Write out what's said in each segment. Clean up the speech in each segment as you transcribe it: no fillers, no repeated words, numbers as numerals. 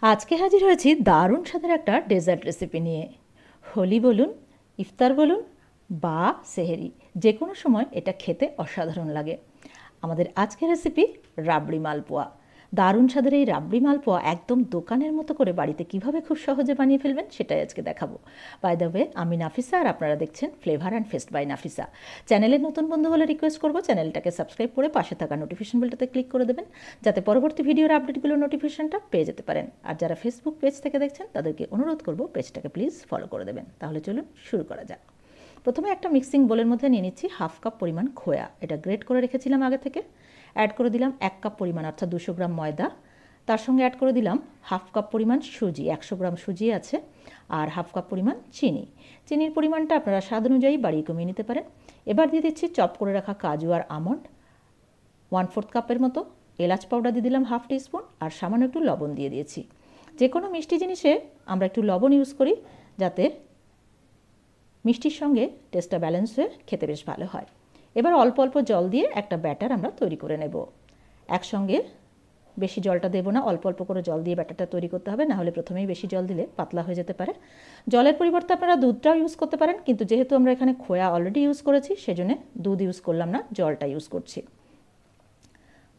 আজকে হাজির হয়েছি দারুণ স্বাদের একটা ডেজার্ট রেসিপি নিয়ে। হোলি বলুন, ইফতার বলুন বা সেহেরি, যে কোনো সময় এটা খেতে অসাধারণ লাগে। আমাদের আজকের রেসিপি রাবড়ি মালপোয়া। দারুণ স্বাদের এই রাবড়ি মালপোয়া একদম দোকানের মতো করে বাড়িতে কিভাবে খুব সহজে বানিয়ে ফেলবেন সেটাই আজকে দেখাবো। বাই দ্য ওয়ে, আমি নাফিসা আর আপনারা দেখছেন flavour and fest by Nafisa. চ্যানেলের নতুন বন্ধু হলে রিকোয়েস্ট করবো চ্যানেলটাকে সাবস্ক্রাইব করে পাশে থাকা নোটিফিকেশন বেলটাতে ক্লিক করে দেবেন, যাতে পরবর্তী ভিডিওর আপডেটগুলোর নোটিফিকেশনটা পেয়ে যেতে পারেন। আর যারা ফেসবুক পেজ থেকে দেখছেন তাদেরকে অনুরোধ করবো পেজটাকে প্লিজ ফলো করে দেবেন। তাহলে চলুন শুরু করা যাক। প্রথমে একটা মিক্সিং বোলের মধ্যে নিয়ে নিচ্ছি হাফ কাপ পরিমাণ খোয়া। এটা গ্রেট করে রেখেছিলাম আগে থেকে। অ্যাড করে দিলাম 1 কাপ পরিমাণ অর্থাৎ 200 গ্রাম ময়দা। তার সঙ্গে অ্যাড করে দিলাম হাফ কাপ পরিমাণ সুজি, 100 গ্রাম সুজি আছে, আর হাফ কাপ পরিমাণ চিনি। চিনির পরিমাণটা আপনারা স্বাদ অনুযায়ী বাড়িয়ে কমিয়ে নিতে পারেন। এবার দিয়ে দিচ্ছি চপ করে রাখা কাজু আর আমন্ড 1/4 কাপের মতো। এলাচ পাউডার দিয়ে দিলাম হাফ টিস্পুন, আর সামান্য একটু লবণ দিয়ে দিয়েছি। যে কোনো মিষ্টি জিনিসে আমরা একটু লবণ ইউজ করি, যাতে মিষ্টির সঙ্গে টেস্টটা ব্যালেন্স হয়ে খেতে বেশ ভালো হয়। এবার অল্প অল্প জল দিয়ে একটা ব্যাটার আমরা তৈরি করে নেব। একসঙ্গে বেশি জলটা দেবো না, অল্প অল্প করে জল দিয়ে ব্যাটারটা তৈরি করতে হবে, নাহলে প্রথমেই বেশি জল দিলে পাতলা হয়ে যেতে পারে। জলের পরিবর্তে আপনারা দুধটাও ইউজ করতে পারেন, কিন্তু যেহেতু আমরা এখানে খোয়া অলরেডি ইউজ করেছি সেজন্য দুধ ইউজ করলাম না, জলটা ইউজ করছি।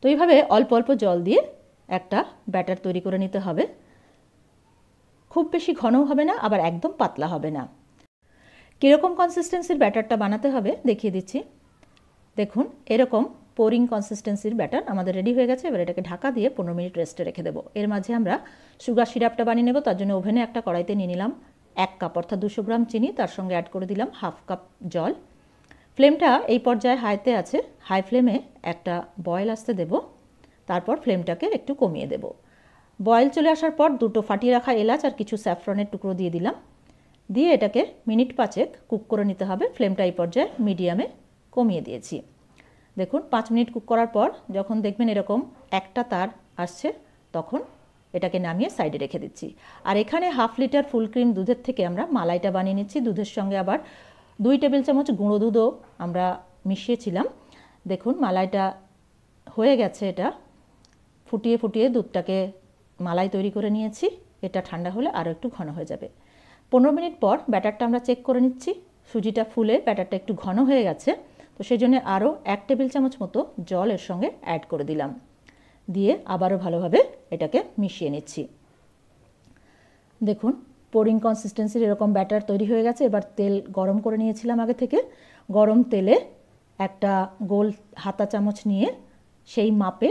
তো এইভাবে অল্প অল্প জল দিয়ে একটা ব্যাটার তৈরি করে নিতে হবে। খুব বেশি ঘনও হবে না, আবার একদম পাতলা হবে না। কীরকম কনসিস্টেন্সির ব্যাটারটা বানাতে হবে দেখিয়ে দিচ্ছি। দেখুন, এরকম পোরিং কনসিস্টেন্সির ব্যাটার আমাদের রেডি হয়ে গেছে। এবার এটাকে ঢাকা দিয়ে 15 মিনিট রেস্টে রেখে দেবো। এর মাঝে আমরা সুগার সিরাপটা বানিয়ে নেব। তার জন্য ওভেনে একটা কড়াইতে নিয়ে নিলাম 1 কাপ অর্থাৎ 200 গ্রাম চিনি, তার সঙ্গে অ্যাড করে দিলাম হাফ কাপ জল। ফ্লেমটা এই পর্যায়ে হাইতে আছে। হাই ফ্লেমে একটা বয়েল আসতে দেব, তারপর ফ্লেমটাকে একটু কমিয়ে দেব। বয়েল চলে আসার পর দুটো ফাটিয়ে রাখা এলাচ আর কিছু স্যাফরনের টুকরো দিয়ে দিলাম। দিয়ে এটাকে মিনিট 5 কুক করে নিতে হবে। ফ্লেমটা এই পর্যায়ে মিডিয়ামে কমিয়ে দিয়েছি। দেখুন, 5 মিনিট কুক করার পর যখন দেখবেন এরকম একটা তার আসছে, তখন এটাকে নামিয়ে সাইডে রেখে দিচ্ছি। আর এখানে হাফ লিটার ফুল ক্রিম দুধের থেকে আমরা মালাইটা বানিয়ে নিচ্ছি। দুধের সঙ্গে আবার 2 টেবিল চামচ গুঁড়ো দুধও আমরা মিশিয়েছিলাম। দেখুন, মালাইটা হয়ে গেছে। এটা ফুটিয়ে ফুটিয়ে দুধটাকে মালাই তৈরি করে নিয়েছি। এটা ঠান্ডা হলে আরও একটু ঘন হয়ে যাবে। 15 মিনিট পর ব্যাটারটা আমরা চেক করে নিচ্ছি। সুজিটা ফুলে ব্যাটারটা একটু ঘন হয়ে গেছে, তো সেই জন্য আরও 1 টেবিল চামচ মতো জল এর সঙ্গে অ্যাড করে দিলাম। দিয়ে আবারও ভালোভাবে এটাকে মিশিয়ে নিচ্ছি। দেখুন, পোরিং কনসিস্টেন্সির এরকম ব্যাটার তৈরি হয়ে গেছে। এবার তেল গরম করে নিয়েছিলাম আগে থেকে। গরম তেলে একটা গোল হাতা চামচ নিয়ে সেই মাপে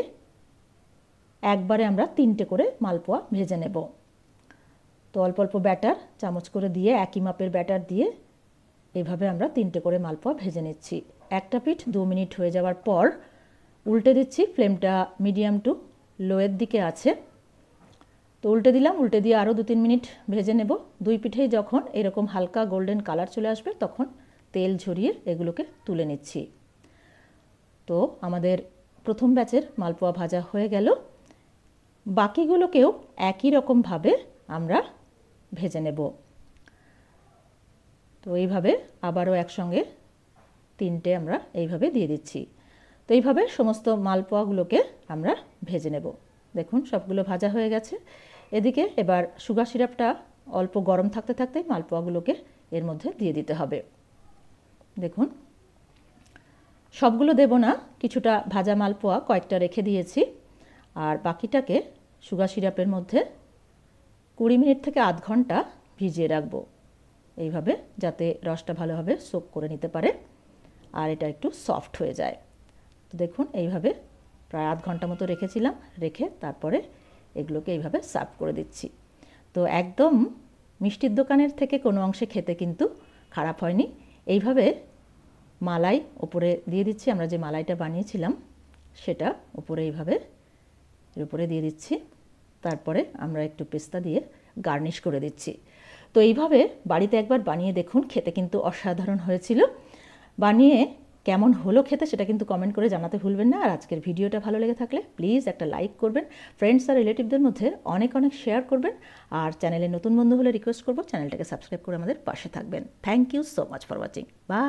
একবারে আমরা 3টে করে মালপোয়া ভেজে নেব। তো অল্প অল্প ব্যাটার চামচ করে দিয়ে একই মাপের ব্যাটার দিয়ে এইভাবে আমরা 3টে করে মালপোয়া ভেজে নিচ্ছি। একটা পিঠ 2 মিনিট হয়ে যাওয়ার পর উল্টে দিচ্ছি। ফ্লেমটা মিডিয়াম টু লোয়ের দিকে আছে। তো উল্টে দিলাম। উল্টে দিয়ে আরও 2-3 মিনিট ভেজে নেব। দুই পিঠেই যখন এরকম হালকা গোল্ডেন কালার চলে আসবে তখন তেল ঝরিয়ে এগুলোকে তুলে নিচ্ছি। তো আমাদের প্রথম ব্যাচের মালপোয়া ভাজা হয়ে গেল। বাকিগুলোকেও একই রকমভাবে আমরা ভেজে নেব। তো এইভাবে আবারও একসঙ্গে 3টে আমরা এইভাবে দিয়ে দিচ্ছি। তো এইভাবে সমস্ত মালপোয়াগুলোকে আমরা ভেজে নেব। দেখুন, সবগুলো ভাজা হয়ে গেছে। এদিকে এবার সুগার সিরাপটা অল্প গরম থাকতে থাকতে মালপোয়াগুলোকে এর মধ্যে দিয়ে দিতে হবে। দেখুন, সবগুলো দেব না, কিছুটা ভাজা মালপোয়া কয়েকটা রেখে দিয়েছি, আর বাকিটাকে সুগার সিরাপের মধ্যে 20 মিনিট থেকে আধ ঘন্টা ভিজিয়ে রাখবো, এইভাবে যাতে রসটা ভালোভাবে সোক করে নিতে পারে আর এটা একটু সফট হয়ে যায়। তো দেখুন, এইভাবে প্রায় আধ ঘন্টা মতো রেখেছিলাম। রেখে তারপরে এগুলোকে এইভাবে সার্ভ করে দিচ্ছি। তো একদম মিষ্টির দোকানের থেকে কোনো অংশে খেতে কিন্তু খারাপ হয়নি। এইভাবে মালাই ওপরে দিয়ে দিচ্ছি। আমরা যে মালাইটা বানিয়েছিলাম সেটা ওপরে এইভাবে এর উপরে দিয়ে দিচ্ছি। তারপরে আমরা একটু পেস্তা দিয়ে গার্নিশ করে দিচ্ছি। তো এইভাবে বাড়িতে একবার বানিয়ে দেখুন, খেতে কিন্তু অসাধারণ হয়েছিল। বানিয়ে কেমন হলো খেতে সেটা কিন্তু কমেন্ট করে জানাতে ভুলবেন না। আর আজকের ভিডিওটা ভালো লেগে থাকলে প্লিজ একটা লাইক করবেন, ফ্রেন্ডস আর রিলেটিভদের মধ্যে অনেক অনেক শেয়ার করবেন। আর চ্যানেলে নতুন বন্ধু হলে রিকোয়েস্ট করবো চ্যানেলটাকে সাবস্ক্রাইব করে আমাদের পাশে থাকবেন। Thank you so much for watching. By.